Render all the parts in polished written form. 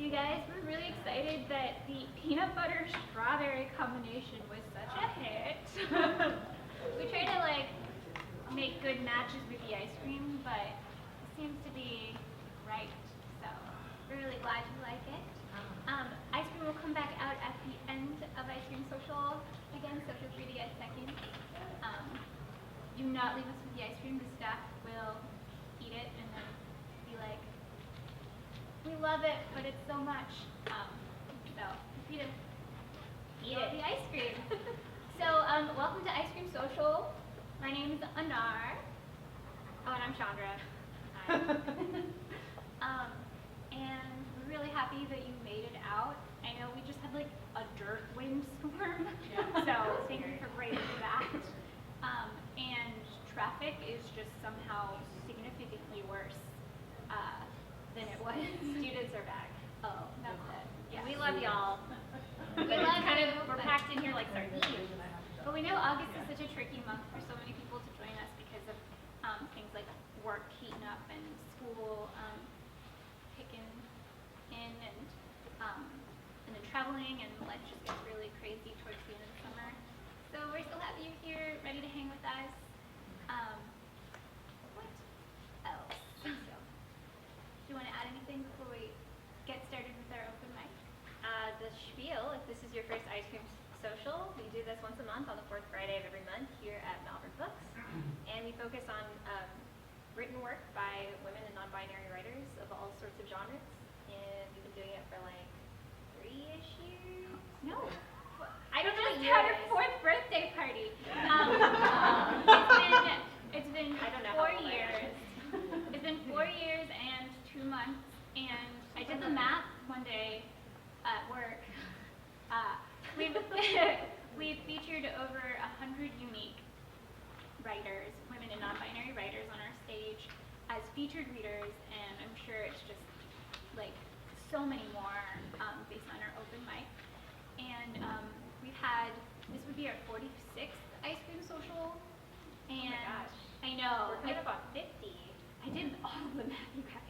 you guys. We're really excited that the peanut butter strawberry combination was such a hit. We try to make good matches with the ice cream, but it seems to be right. So we're really glad you like it. Ice cream will come back out at the end of Ice Cream Social again, so feel free to get seconds. Do not leave us with the ice cream. The staff will eat it and then be like, we love it, but it's so much. So feel free to eat the ice cream. So welcome to Ice Cream Social. My name is Anar. Oh, and I'm Chandra. Hi. And we're really happy that you made it out. I know we just had a dirt windstorm, so thank you for braving that. And traffic is just somehow significantly worse than it was. Students are back. Oh, that's it. Yes. We love y'all. We But love it's kind you, of, we're but- packed in here like sardines. But we know August is such a tricky month for so many people to join us because of things like work heating up and school kicking in and then traveling, and life just gets really crazy towards the end of the summer. So we're so happy you're here, ready to hang with us. What else? So, do you want to add anything before we get started with our open mic? The spiel, if this is your first Ice Cream Social, we do this once a month on the fourth Friday of every month here at Malvern Books. And we focus on written work by women and non-binary writers of all sorts of genres. And we've been doing it for 3-ish years. No. I don't know what Just year had it our is. 4th birthday party. It's been I don't know how 4 old I am. years. It's been 4 years and 2 months, and I did the math one day at work. We've featured over 100 unique writers, women and non-binary writers, on our stage as featured readers, and I'm sure it's just so many more based on our open mic. And this would be our 46th Ice Cream Social. And Oh my gosh. I know. We're coming up on 50. I did all of the math, you guys.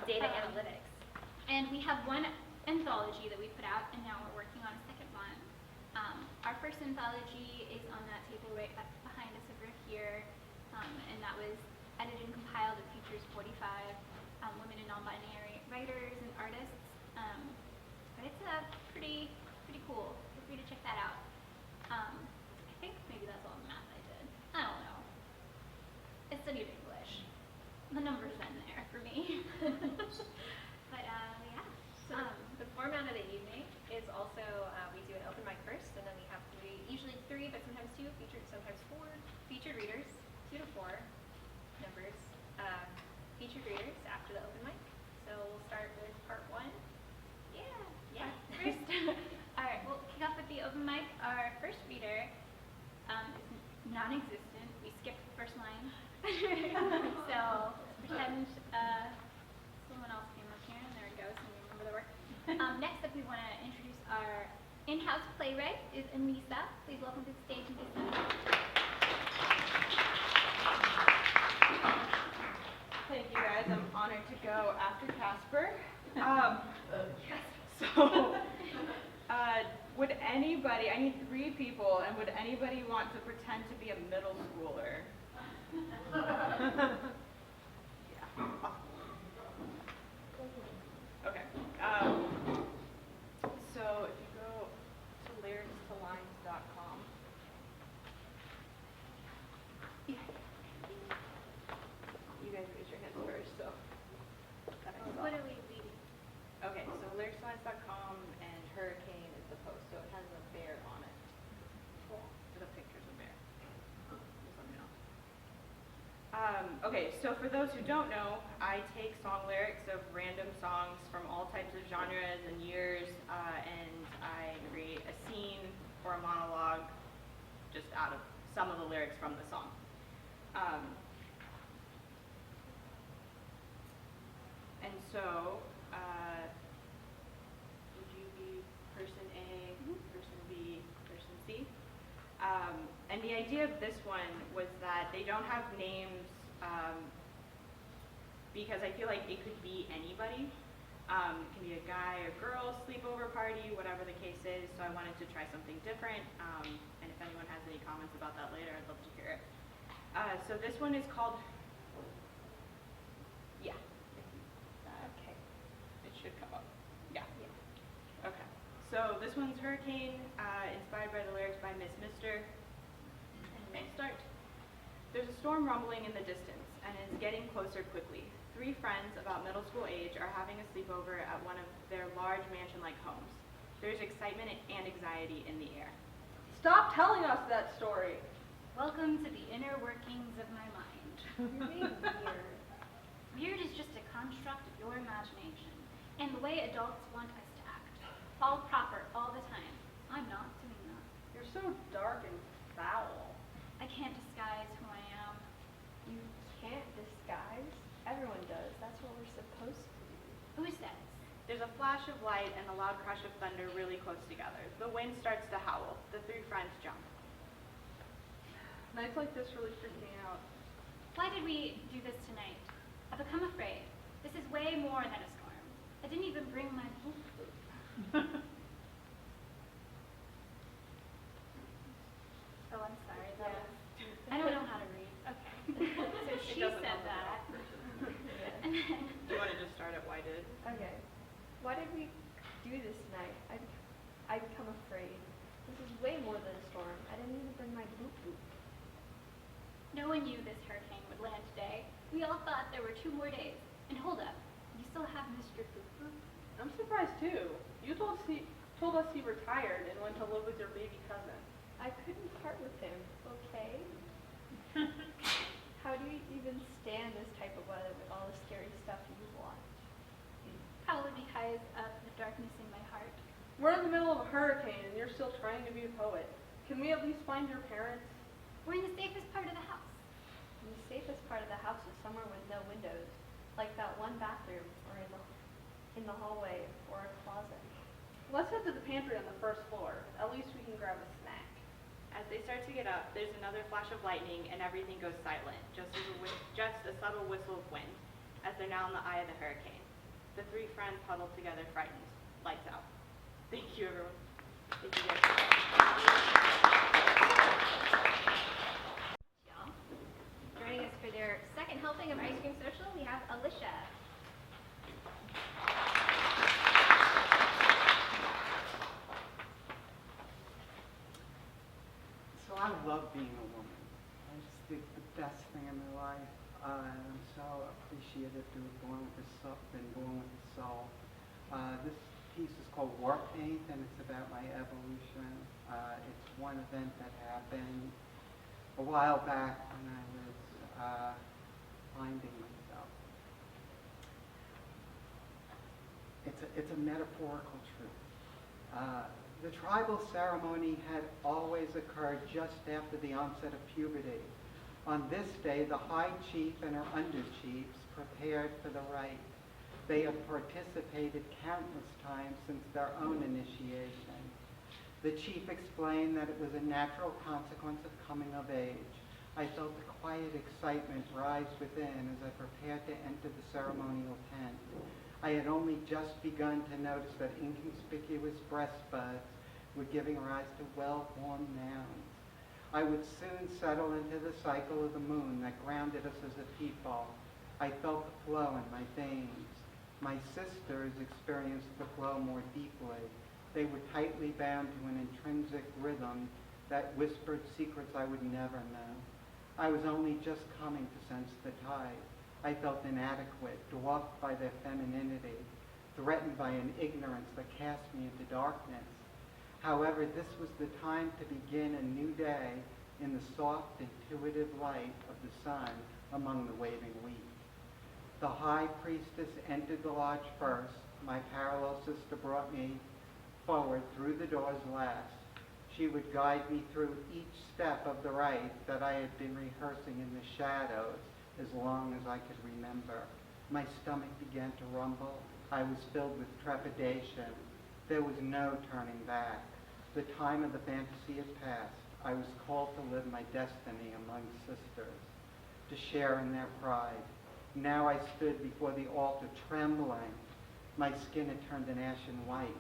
Data analytics. And we have one anthology that we put out, and now we're working on a second one. Our first anthology is on that table right up behind us over here, and that was edited and compiled. It features 45 women and non-binary writers and artists. But it's pretty cool. Feel free to check that out. I think maybe that's all the math I did. I don't know. I studied English. The numbers in there for me. But yeah. So the format of the evening is also, we do an open mic first, and then we have usually three, but sometimes two, sometimes four featured readers, 2 to 4 numbers, featured readers after the open mic. So we'll start with part 1. Yeah. First, all right, we'll kick off with the open mic. Our first reader is non-existent. We skipped the first line. So pretend someone else came up here, and there it goes, and we remember the work. Next up, we want to introduce our in-house playwright, is Aneesa. Please welcome to the stage, Aneesa. Thank you, guys. I'm honored to go after Casper. So, would anybody, I need 3 people, and would anybody want to pretend to be a middle schooler? Yeah. Okay. So if you go to lyricstolines.com. You guys raise your hands first, so that I saw. What are we reading? Okay, so lyricstolines.com, and Hurricane is the post, so it has a bear on it. Cool. The picture's a bear. Just let me know. Okay, so for those who don't know, I take song lyrics of random songs from all types of genres and years, and I create a scene or a monologue just out of some of the lyrics from the song. And so, would you be person A, person B, person C? And the idea of this one was that they don't have names because I feel like it could be anybody. It can be a guy or girl sleepover party, whatever the case is. So I wanted to try something different. And if anyone has any comments about that later, I'd love to hear it. So this one is called, yeah. Okay. It should come up. Yeah. Okay. So this one's Hurricane, inspired by the lyrics by Miss Mister. And we'll start. There's a storm rumbling in the distance, and it's getting closer quickly. 3 friends about middle school age are having a sleepover at one of their large mansion-like homes. There's excitement and anxiety in the air. Stop telling us that story. Welcome to the inner workings of my mind. You're being weird. Weird is just a construct of your imagination, and the way adults want us to act. All proper, all the time. I'm not doing that. You're so dark and foul. I can't disguise who I am. You can't disguise. Everyone does. That's what we're supposed to do. Who says? There's a flash of light and a loud crash of thunder really close together. The wind starts to howl. The 3 friends jump. Nights like this really freak me out. Why did we do this tonight? I've become afraid. This is way more than a storm. I didn't even bring my boop. Oh, I'm sorry. That was, I don't know how to read. Okay. So she doesn't said help at that. Yeah. And then, Do you want to just start at why did? Okay. Why did we do this tonight? I become afraid. This is way more than a storm. I didn't even bring my boop boop. no one knew this hurricane would land today. We all thought there were 2 more days. And hold up, you still have Mr. Boop Boop? I'm surprised too. You told us he retired and went to live with your baby cousin. I couldn't part with him, okay? How do you even stand this type of weather with all the scary stuff you've watched? Probably because of the darkness in my heart. We're in the middle of a hurricane and you're still trying to be a poet. Can we at least find your parents? We're in the safest part of the house. And the safest part of the house is somewhere with no windows, like that one bathroom or in the hallway or a closet. Let's head to the pantry on the 1st floor. At least we can grab a snack. As they start to get up, there's another flash of lightning and everything goes silent, just a subtle whistle of wind, as they're now in the eye of the hurricane. The 3 friends huddle together, frightened. Lights out. Thank you, everyone. Thank you guys. Y'all. Joining us for their second helping of Ice Cream Social, we have Alisha. So I love being a woman. I just think the best thing in my life. I'm so appreciative to have been born with a soul. This piece is called War Paint, and it's about my evolution. It's one event that happened a while back when I was finding myself. It's a metaphorical truth. The tribal ceremony had always occurred just after the onset of puberty. On this day, the high chief and her under-chiefs prepared for the rite. They had participated countless times since their own initiation. The chief explained that it was a natural consequence of coming of age. I felt a quiet excitement rise within as I prepared to enter the ceremonial tent. I had only just begun to notice that inconspicuous breast buds were giving rise to well-formed mounds. I would soon settle into the cycle of the moon that grounded us as a people. I felt the flow in my veins. My sisters experienced the flow more deeply. They were tightly bound to an intrinsic rhythm that whispered secrets I would never know. I was only just coming to sense the tide. I felt inadequate, dwarfed by their femininity, threatened by an ignorance that cast me into darkness. However, this was the time to begin a new day in the soft, intuitive light of the sun among the waving wheat. The high priestess entered the lodge first. My parallel sister brought me forward through the doors last. She would guide me through each step of the rite that I had been rehearsing in the shadows as long as I could remember. My stomach began to rumble. I was filled with trepidation. There was no turning back. The time of the fantasy had passed. I was called to live my destiny among sisters, to share in their pride. Now I stood before the altar trembling. My skin had turned an ashen white.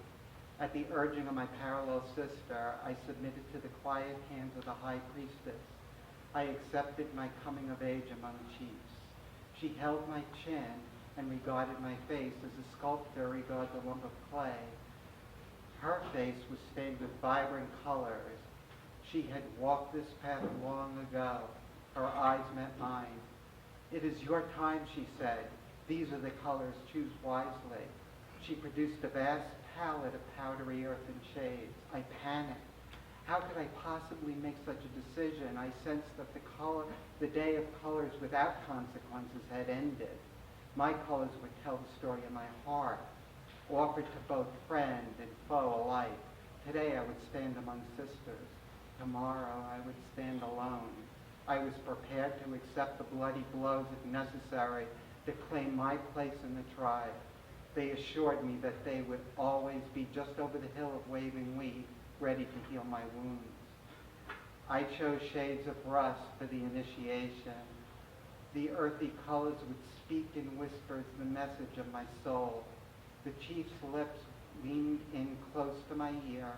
At the urging of my parallel sister, I submitted to the quiet hands of the high priestess. I accepted my coming of age among chiefs. She held my chin and regarded my face as a sculptor regards a lump of clay. Her face was stained with vibrant colors. She had walked this path long ago. Her eyes met mine. "It is your time," she said. "These are the colors. Choose wisely." She produced a vast palette of powdery earthen shades. I panicked. How could I possibly make such a decision? I sensed that the day of colors without consequences had ended. My colors would tell the story of my heart, offered to both friend and foe alike. Today I would stand among sisters. Tomorrow I would stand alone. I was prepared to accept the bloody blows if necessary to claim my place in the tribe. They assured me that they would always be just over the hill of waving wheat, ready to heal my wounds. I chose shades of rust for the initiation. The earthy colors would speak in whispers the message of my soul. The chief's lips leaned in close to my ear.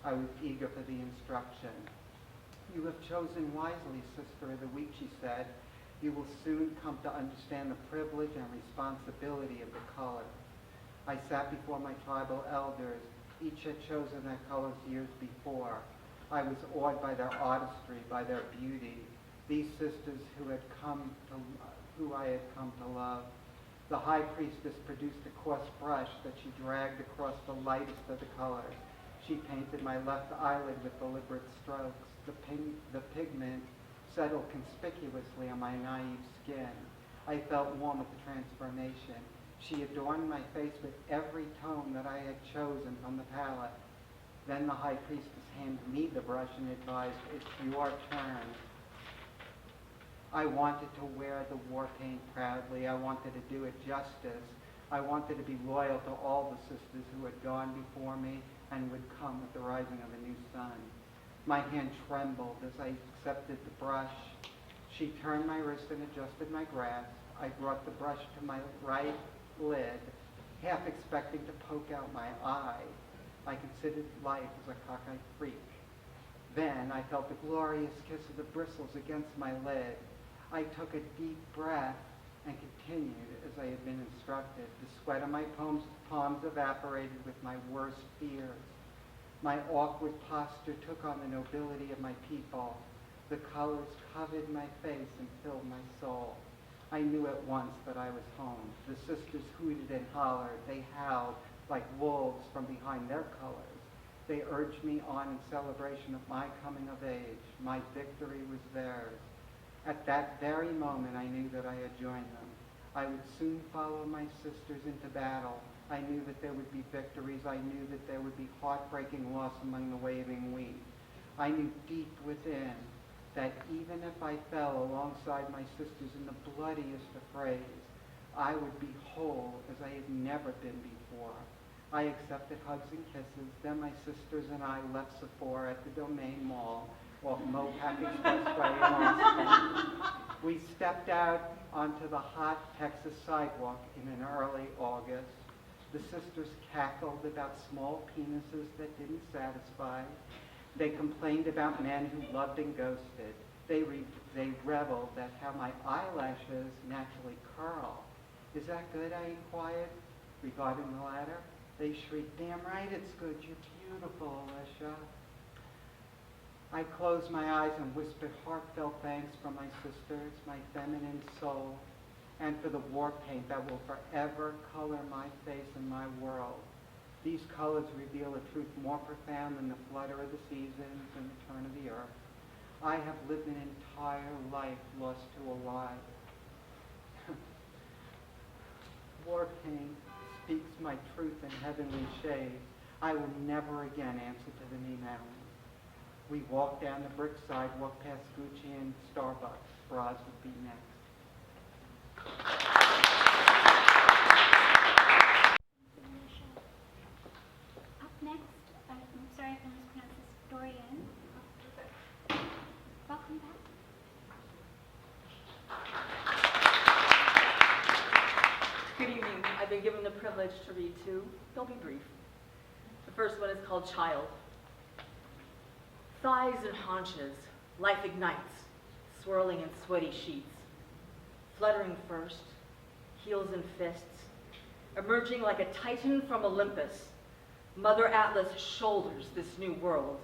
I was eager for the instruction. "You have chosen wisely, Sister of the Week," she said. "You will soon come to understand the privilege and responsibility of the color." I sat before my tribal elders. Each had chosen their colors years before. I was awed by their artistry, by their beauty. These sisters who I had come to love. The high priestess produced a coarse brush that she dragged across the lightest of the colors. She painted my left eyelid with deliberate strokes. The pigment settled conspicuously on my naive skin. I felt warm at the transformation. She adorned my face with every tone that I had chosen from the palette. Then the high priestess handed me the brush and advised, "It's your turn." I wanted to wear the war paint proudly. I wanted to do it justice. I wanted to be loyal to all the sisters who had gone before me and would come with the rising of a new sun. My hand trembled as I accepted the brush. She turned my wrist and adjusted my grasp. I brought the brush to my right lid, half expecting to poke out my eye. I considered life as a cockeyed freak. Then I felt the glorious kiss of the bristles against my lid. I took a deep breath and continued as I had been instructed. The sweat on my palms evaporated with my worst fears. My awkward posture took on the nobility of my people. The colors covered my face and filled my soul. I knew at once that I was home. The sisters hooted and hollered. They howled like wolves from behind their colors. They urged me on in celebration of my coming of age. My victory was theirs. At that very moment, I knew that I had joined them. I would soon follow my sisters into battle. I knew that there would be victories. I knew that there would be heartbreaking loss among the waving wheat. I knew deep within that even if I fell alongside my sisters in the bloodiest of frays, I would be whole as I had never been before. I accepted hugs and kisses. Then my sisters and I left Sephora at the Domain Mall off Mopac Expressway in Austin. We stepped out onto the hot Texas sidewalk in an early August. The sisters cackled about small penises that didn't satisfy. They complained about men who loved and ghosted. They reveled at how my eyelashes naturally curl. "Is that good?" I inquired, regarding the latter. They shrieked, "Damn right it's good. You're beautiful, Alisha." I closed my eyes and whispered heartfelt thanks for my sisters, my feminine soul, and for the war paint that will forever color my face and my world. These colors reveal a truth more profound than the flutter of the seasons and the turn of the earth. I have lived an entire life lost to a lie. War paint speaks my truth in heavenly shades. I will never again answer to the name Allen. We walked down the brick sidewalk past Gucci and Starbucks. Bras would be next. Up next, I'm sorry if I mispronounced this, Dorienne. Welcome back. Good evening. I've been given the privilege pledged to read two. They'll be brief. The first one is called Child. Thighs and haunches, life ignites, swirling in sweaty sheets. Fluttering first, heels and fists, emerging like a titan from Olympus. Mother Atlas shoulders this new world,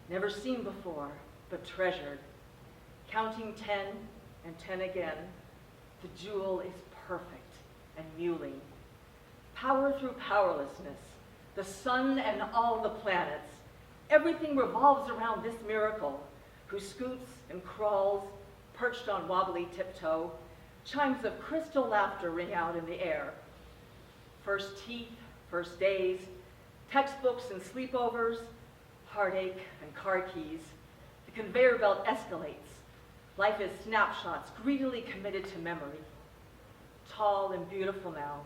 never seen before, but treasured. Counting 10 and 10 again, the jewel is perfect and mewling. Power through powerlessness, the sun and all the planets, everything revolves around this miracle, who scoots and crawls, perched on wobbly tiptoe. Chimes of crystal laughter ring out in the air. First teeth, first days, textbooks and sleepovers, heartache and car keys. The conveyor belt escalates. Life is snapshots greedily committed to memory. Tall and beautiful now,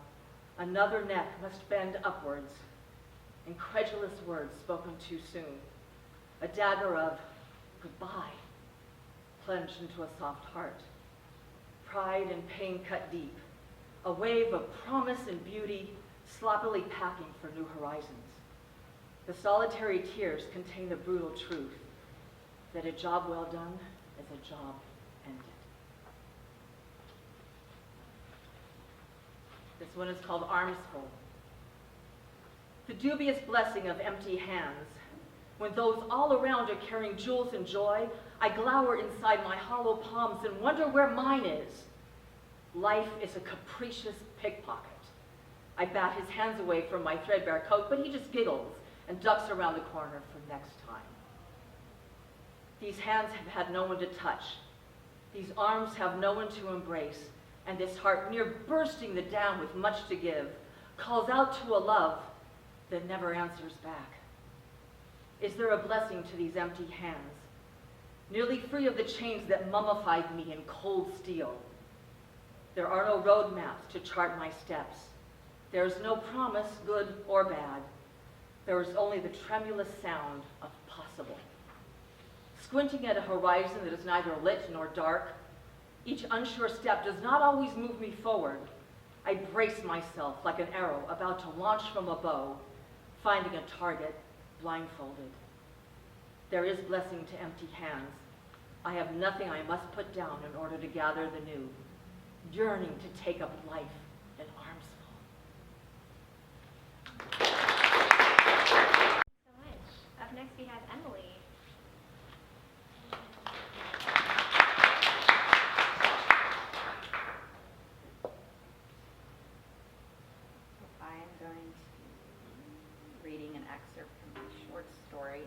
another neck must bend upwards. Incredulous words spoken too soon. A dagger of goodbye plunged into a soft heart. Pride and pain cut deep. A wave of promise and beauty sloppily packing for new horizons. The solitary tears contain the brutal truth that a job well done is a job ended. This one is called Arms Full. The dubious blessing of empty hands. When those all around are carrying jewels and joy, I glower inside my hollow palms and wonder where mine is. Life is a capricious pickpocket. I bat his hands away from my threadbare coat, but he just giggles and ducks around the corner for next time. These hands have had no one to touch. These arms have no one to embrace, and this heart, near bursting the dam with much to give, calls out to a love that never answers back. Is there a blessing to these empty hands, nearly free of the chains that mummified me in cold steel? There are no road maps to chart my steps. There is no promise, good or bad. There is only the tremulous sound of possible. Squinting at a horizon that is neither lit nor dark, each unsure step does not always move me forward. I brace myself like an arrow about to launch from a bow, finding a target blindfolded. There is blessing to empty hands. I have nothing I must put down in order to gather the new, yearning to take up life in arms full. So much. Up next we have Emily. I'm going to be reading an excerpt from my short story.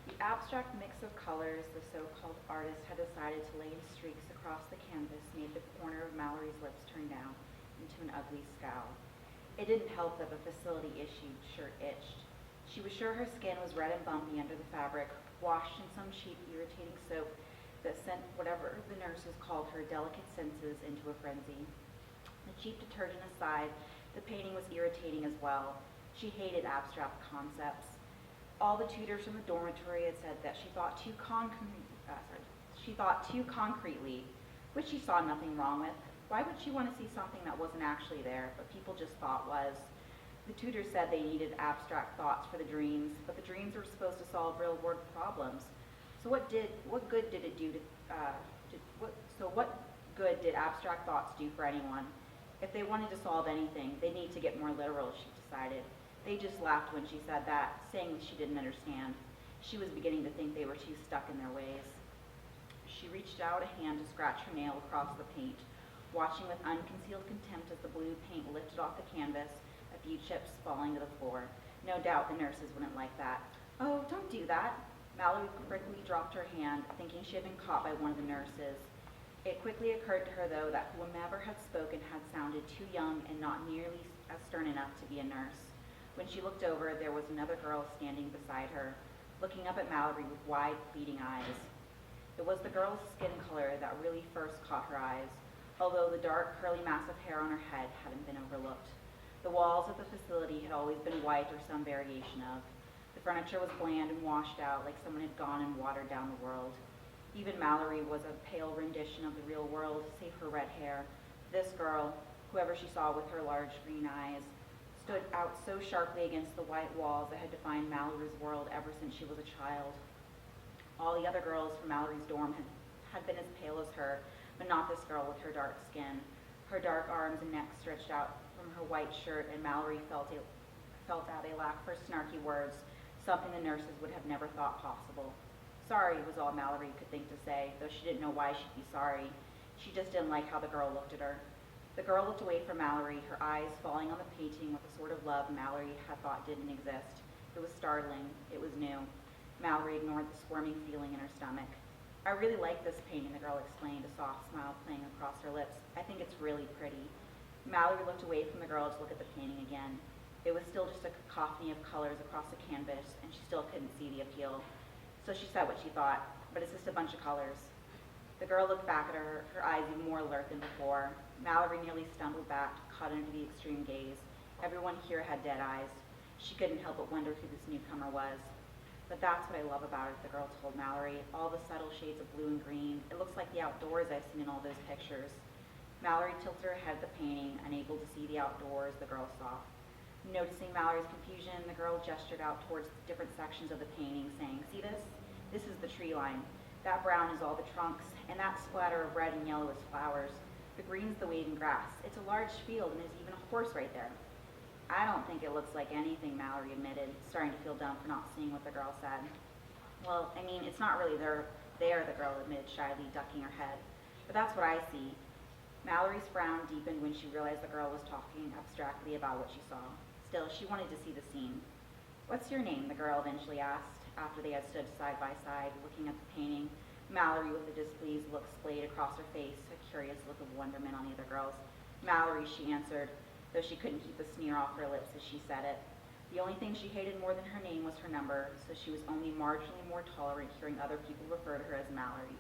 The abstract mix of colors the so-called artist had decided to lay in streaks across the canvas made the corner of Mallory's lips turn down into an ugly scowl. It didn't help that the facility-issued shirt itched. She was sure her skin was red and bumpy under the fabric, washed in some cheap, irritating soap that sent whatever the nurses called her delicate senses into a frenzy. The cheap detergent aside, the painting was irritating as well. She hated abstract concepts. All the tutors from the dormitory had said that she thought too concretely, which she saw nothing wrong with. Why would she want to see something that wasn't actually there, but people just thought was? The tutors said they needed abstract thoughts for the dreams, but the dreams were supposed to solve real-world problems. So what good did it do what good did abstract thoughts do for anyone? If they wanted to solve anything, they need to get more literal, she decided. They just laughed when she said that, saying that she didn't understand. She was beginning to think they were too stuck in their ways. She reached out a hand to scratch her nail across the paint, watching with unconcealed contempt as the blue paint lifted off the canvas, a few chips falling to the floor. No doubt the nurses wouldn't like that. Oh, don't do that. Mallory quickly dropped her hand, thinking she had been caught by one of the nurses. It quickly occurred to her, though, that whomever had spoken had sounded too young and not nearly as stern enough to be a nurse. When she looked over, there was another girl standing beside her, looking up at Mallory with wide, pleading eyes. It was the girl's skin color that really first caught her eyes, although the dark, curly mass of hair on her head hadn't been overlooked. The walls of the facility had always been white or some variation of. The furniture was bland and washed out like someone had gone and watered down the world. Even Mallory was a pale rendition of the real world, save her red hair. This girl, Whoever she saw with her large green eyes stood out so sharply against the white walls that had defined Mallory's world ever since she was a child. All the other girls from Mallory's dorm had been as pale as her, but not this girl with her dark skin. Her dark arms and neck stretched out from her white shirt, and Mallory felt out a lack for snarky words, something the nurses would have never thought possible. Sorry was all Mallory could think to say, though she didn't know why she'd be sorry. She just didn't like how the girl looked at her. The girl looked away from Mallory, her eyes falling on the painting with the sort of love Mallory had thought didn't exist. It was startling. It was new. Mallory ignored the squirming feeling in her stomach. I really like this painting, the girl explained, a soft smile playing across her lips. I think it's really pretty. Mallory looked away from the girl to look at the painting again. It was still just a cacophony of colors across the canvas, and she still couldn't see the appeal. So she said what she thought, but it's just a bunch of colors. The girl looked back at her, her eyes even more alert than before. Mallory nearly stumbled back, caught into the extreme gaze. Everyone here had dead eyes. She couldn't help but wonder who this newcomer was. But that's what I love about it, the girl told Mallory. All the subtle shades of blue and green. It looks like the outdoors I've seen in all those pictures. Mallory tilted her head at the painting, unable to see the outdoors the girl saw. Noticing Mallory's confusion, the girl gestured out towards different sections of the painting, saying, "See this? This is the tree line. That brown is all the trunks, and that splatter of red and yellow is flowers. The green's the waving grass. It's a large field, and there's even a horse right there." "I don't think it looks like anything," Mallory admitted, starting to feel dumb for not seeing what the girl said. "Well, I mean, it's not really there," the girl admitted shyly, ducking her head. "But that's what I see." Mallory's frown deepened when she realized the girl was talking abstractly about what she saw. Still, she wanted to see the scene. "What's your name?" the girl eventually asked, after they had stood side by side, looking at the painting. Mallory, with a displeased look splayed across her face, a curious look of wonderment on the other girl's. "Mallory," she answered, though she couldn't keep the sneer off her lips as she said it. The only thing she hated more than her name was her number, so she was only marginally more tolerant hearing other people refer to her as Mallory.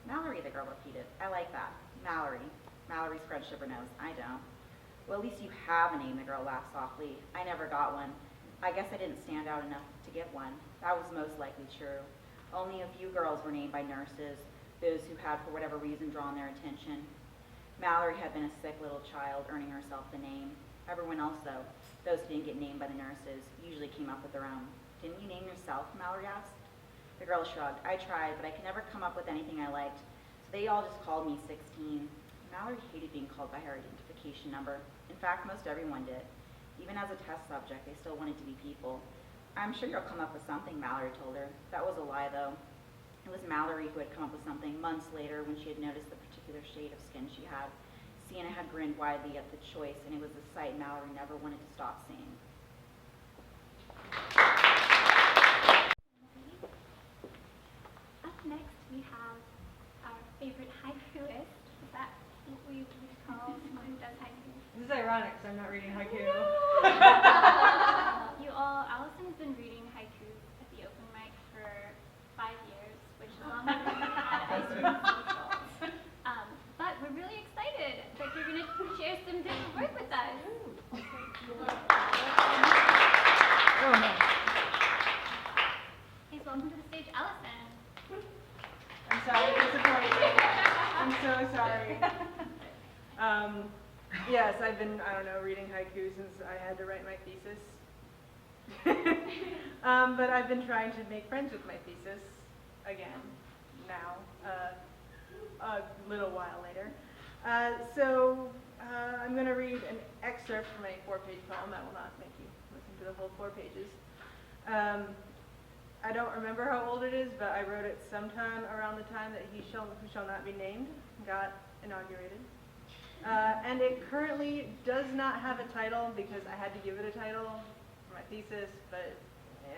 "Mallory," the girl repeated. "I like that. Mallory." Mallory scrunched up her nose. "I don't." "Well, at least you have a name," the girl laughed softly. "I never got one. I guess I didn't stand out enough to get one." That was most likely true. Only a few girls were named by nurses, those who had, for whatever reason, drawn their attention. Mallory had been a sick little child, earning herself the name. Everyone else, though, those who didn't get named by the nurses, usually came up with their own. "Didn't you name yourself?" Mallory asked. The girl shrugged. "I tried, but I could never come up with anything I liked, so they all just called me 16. Mallory hated being called by her identification number. In fact, most everyone did. Even as a test subject, they still wanted to be people. "I'm sure you'll come up with something," Mallory told her. That was a lie, though. It was Mallory who had come up with something months later when she had noticed the particular shade of skin she had. Sienna had grinned widely at the choice, and it was a sight Mallory never wanted to stop seeing. Up next, we have our favorite haikuist. Is that what we would call someone who does haiku? This is ironic because I'm not reading haiku. Allyson has been reading haikus at the open mic for 5 years, which is longer than we had ice cream socials. But we're really excited that you're going to share some different work with us. Oh, no. Please welcome to the stage, Allyson. I'm sorry to disappoint you. I'm so sorry. Yes, I've been, reading haiku since I had to write my thesis. But I've been trying to make friends with my thesis again now, a little while later. I'm going to read an excerpt from a 4-page poem. That will not make you listen to the whole 4 pages. I don't remember how old it is, but I wrote it sometime around the time that Who Shall Not Be Named got inaugurated. And it currently does not have a title because I had to give it a title for my thesis, but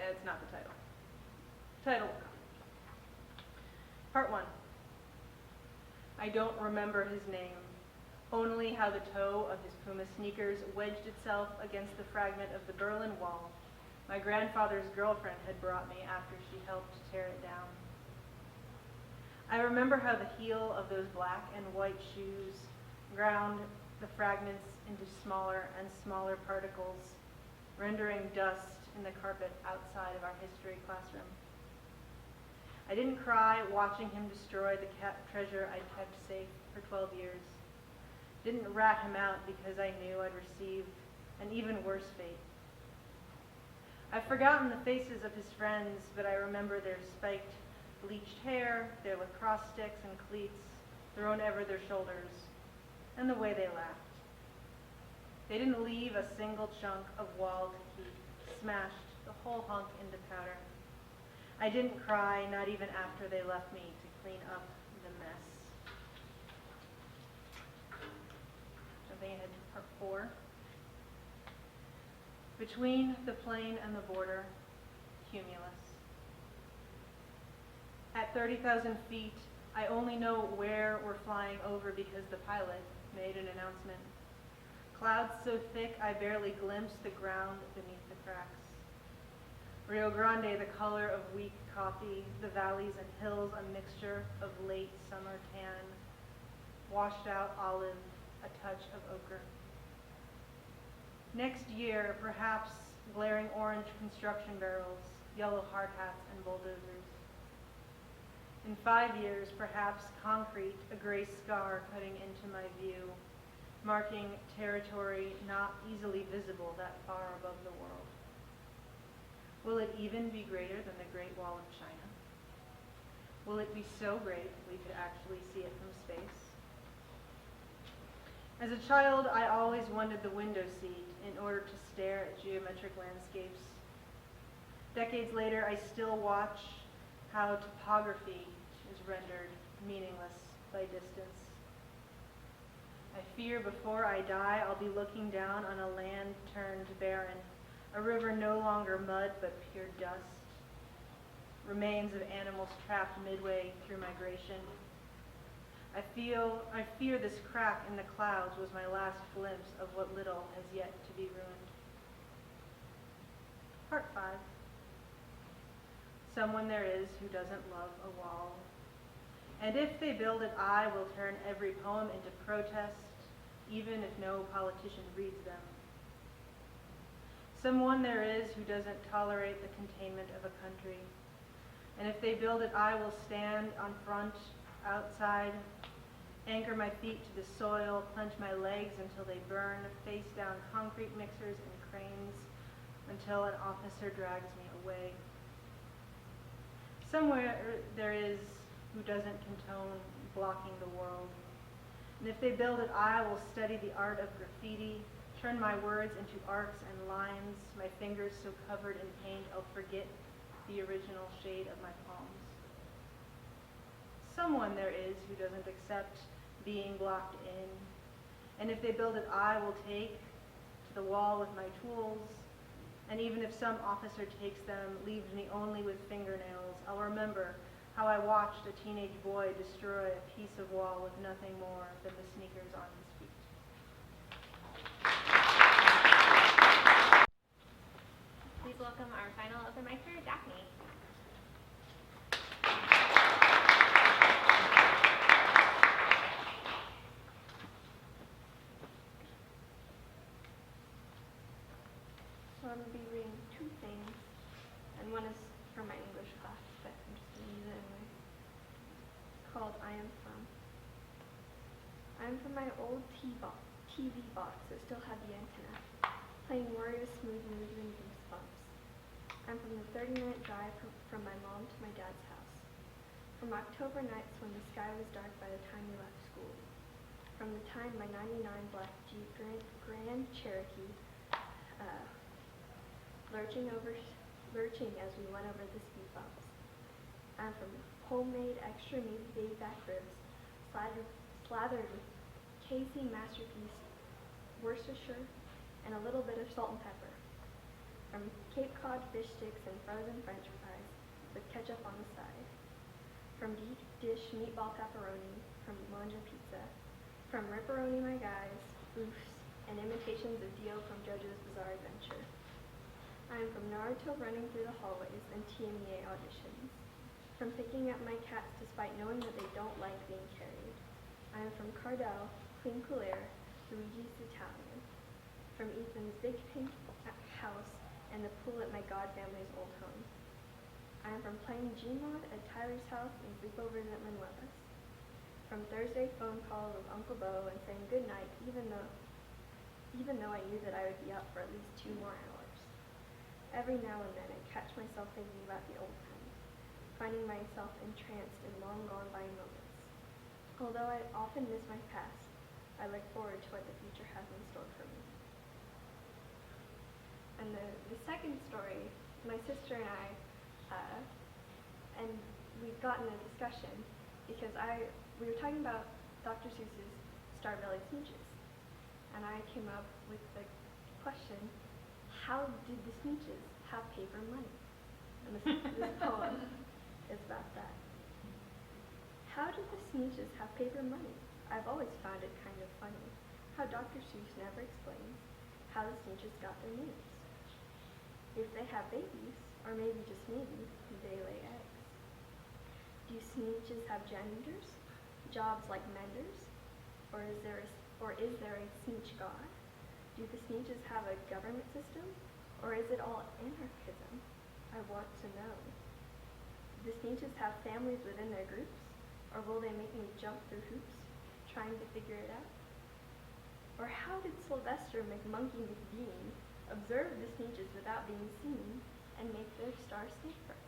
it's not the title. Title will come. Part 1. I don't remember his name, only how the toe of his Puma sneakers wedged itself against the fragment of the Berlin Wall my grandfather's girlfriend had brought me after she helped tear it down. I remember how the heel of those black and white shoes ground the fragments into smaller and smaller particles, rendering dust in the carpet outside of our history classroom. I didn't cry watching him destroy the treasure I'd kept safe for 12 years. Didn't rat him out because I knew I'd receive an even worse fate. I've forgotten the faces of his friends, but I remember their spiked, bleached hair, their lacrosse sticks and cleats thrown over their shoulders, and the way they laughed. They didn't leave a single chunk of wall to keep, smashed the whole hunk into powder. I didn't cry, not even after they left me to clean up the mess. Jumping ahead to part 4. Between the plain and the border, cumulus. At 30,000 feet, I only know where we're flying over because the pilot made an announcement. Clouds so thick I barely glimpse the ground beneath the cracks. Rio Grande, the color of weak coffee, the valleys and hills a mixture of late summer tan, washed out olive, a touch of ochre. Next year, perhaps glaring orange construction barrels, yellow hard hats, and bulldozers. In 5 years, perhaps concrete, a gray scar cutting into my view, marking territory not easily visible that far above the world. Will it even be greater than the Great Wall of China? Will it be so great we could actually see it from space? As a child, I always wanted the window seat in order to stare at geometric landscapes. Decades later, I still watch how topography is rendered meaningless by distance. I fear before I die, I'll be looking down on a land turned barren, a river no longer mud but pure dust, remains of animals trapped midway through migration. I fear this crack in the clouds was my last glimpse of what little has yet to be ruined. Part 5. Someone there is who doesn't love a wall. And if they build it, I will turn every poem into protest, even if no politician reads them. Someone there is who doesn't tolerate the containment of a country. And if they build it, I will stand on front, outside, anchor my feet to the soil, clench my legs until they burn, face down concrete mixers and cranes until an officer drags me away. Somewhere there is who doesn't condone blocking the world. And if they build it, I will study the art of graffiti, turn my words into arcs and lines, my fingers so covered in paint I'll forget the original shade of my palms. Someone there is who doesn't accept being blocked in. And if they build it, I will take to the wall with my tools. And even if some officer takes them, leaves me only with fingernails, I'll remember how I watched a teenage boy destroy a piece of wall with nothing more than the sneakers on his feet. Please welcome our final open micer, Daphne. So I'm going to be reading 2 things, and one is from my English class, but I'm just going to use it anyway. It's called I Am From. I'm from my old TV box that still had the antenna, playing Warrior Smooth Moves and Goosebumps. I'm from the 30-minute drive from my mom to my dad's house. From October nights when the sky was dark by the time we left school. From the time my 99 black Jeep Grand Cherokee lurching as we went over the speed bumps. I'm from homemade extra meaty baby back ribs, slathered with KC Masterpiece, Worcestershire, and a little bit of salt and pepper. From Cape Cod fish sticks and frozen French fries with ketchup on the side. From deep dish meatball pepperoni, from Manja Pizza. From Ripperoni My Guys, Oofs, and imitations of Dio from JoJo's Bizarre Adventure. I am from Naruto running through the hallways and TMEA auditions. From picking up my cats despite knowing that they don't like being carried. I am from Cardell, Queen Claire, Luigi's Italian. From Ethan's big pink house and the pool at my god family's old home. I am from playing Gmod at Tyler's house and sleepovers at Manuela's. from Thursday phone calls with Uncle Bo and saying goodnight, even though I knew that I would be up for at least 2 more hours. Every now and then I catch myself thinking about the old times, finding myself entranced in long gone by moments. Although I often miss my past, I look forward to what the future has in store for me. And the second story, my sister and I, and we've gotten a discussion because we were talking about Dr. Seuss's Star-Bellied Smooches. And I came up with the question, how did the Smooches have paper money? And this poem is about that. How did the Smooches have paper money? I've always found it kind of funny how Dr. Seuss never explains how the Smooches got their names. If they have babies, or maybe just maybe, they lay eggs. Do Smooches have genders? Jobs like menders? Or is there a Smooch God? Do the Smooches have a government system? Or is it all anarchism? I want to know. Do the Smooches have families within their groups? Or will they make me jump through hoops, trying to figure it out? Or how did Sylvester McMonkey McBean observe the Smooches without being seen and make their star safer?